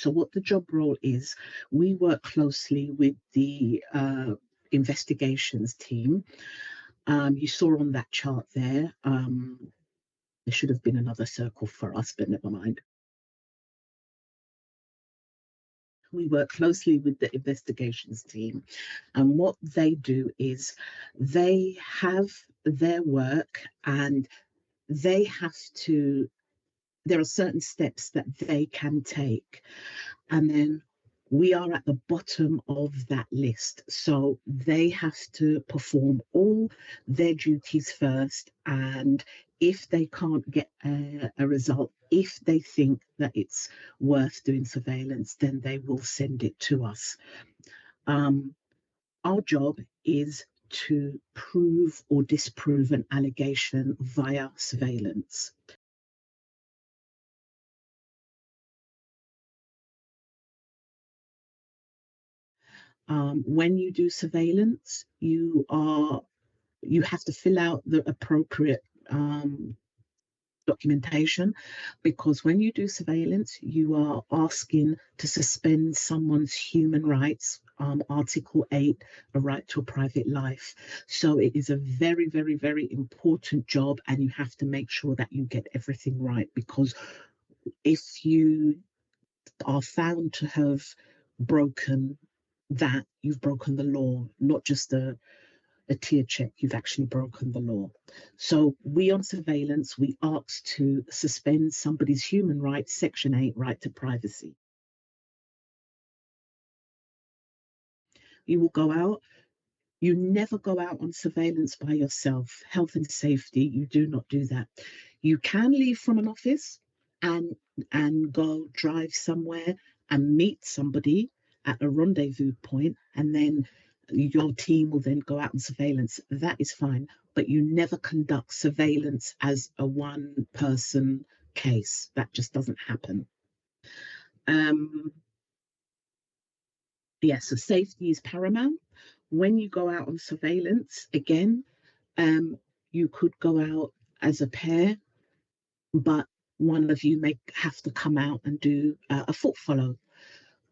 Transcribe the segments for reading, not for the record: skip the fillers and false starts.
So what the job role is, we work closely with the investigations team. You saw on that chart there, there should have been another circle for us, but never mind. We work closely with the investigations team, and what they do is they have their work and they have to, there are certain steps that they can take, and then we are at the bottom of that list. So they have to perform all their duties first, and if they can't get a result, if they think that it's worth doing surveillance, then they will send it to us. Our job is to prove or disprove an allegation via surveillance. When you do surveillance, you have to fill out the appropriate documentation, because when you do surveillance, you are asking to suspend someone's human rights. Article 8, a right to a private life. So it is a very, very, very important job, and you have to make sure that you get everything right, because if you are found to have broken that, you've broken the law, not just a tier check, you've actually broken the law. So we on surveillance, we ask to suspend somebody's human rights, Section 8, right to privacy. You will go out. You never go out on surveillance by yourself. Health and safety, you do not do that. You can leave from an office and go drive somewhere and meet somebody at a rendezvous point, and then your team will then go out on surveillance. That is fine, but you never conduct surveillance as a one-person case. That just doesn't happen. Yeah, so safety is paramount. When you go out on surveillance, again, you could go out as a pair, but one of you may have to come out and do a foot follow.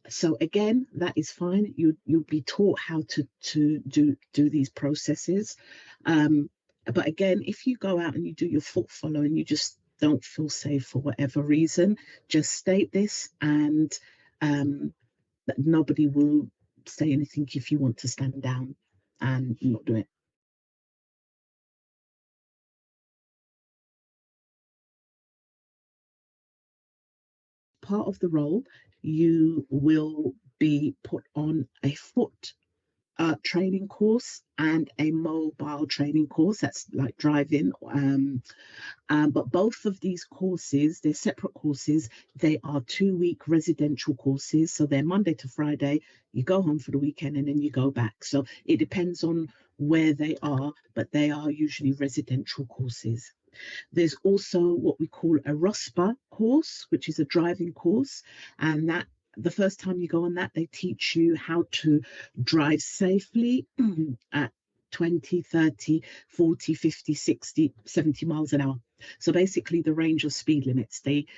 So again, that is fine. You'll be taught how to do these processes. But again, if you go out and you do your foot follow and you just don't feel safe for whatever reason, just state this, and that nobody will say anything if you want to stand down and not do it. Part of the role, you will be put on a foot training course and a mobile training course. That's like driving. But both of these courses, they're separate courses. They are 2-week residential courses. So they're Monday to Friday. You go home for the weekend and then you go back. So it depends on where they are, but they are usually residential courses. There's also what we call a ROSPA course, which is a driving course. And that the first time you go on that, they teach you how to drive safely at 20, 30, 40, 50, 60, 70 miles an hour. So basically the range of speed limits, they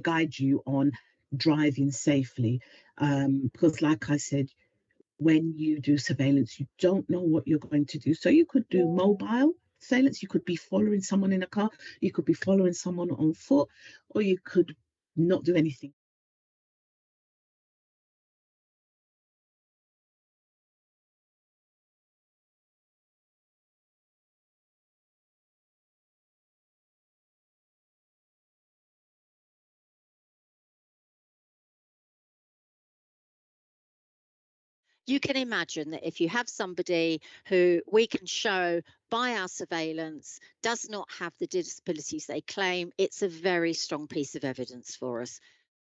guide you on driving safely. Because like I said, when you do surveillance, you don't know what you're going to do. So you could do mobile surveillance, you could be following someone in a car, you could be following someone on foot, or you could not do anything. You can imagine that if you have somebody who we can show by our surveillance does not have the disabilities they claim, it's a very strong piece of evidence for us.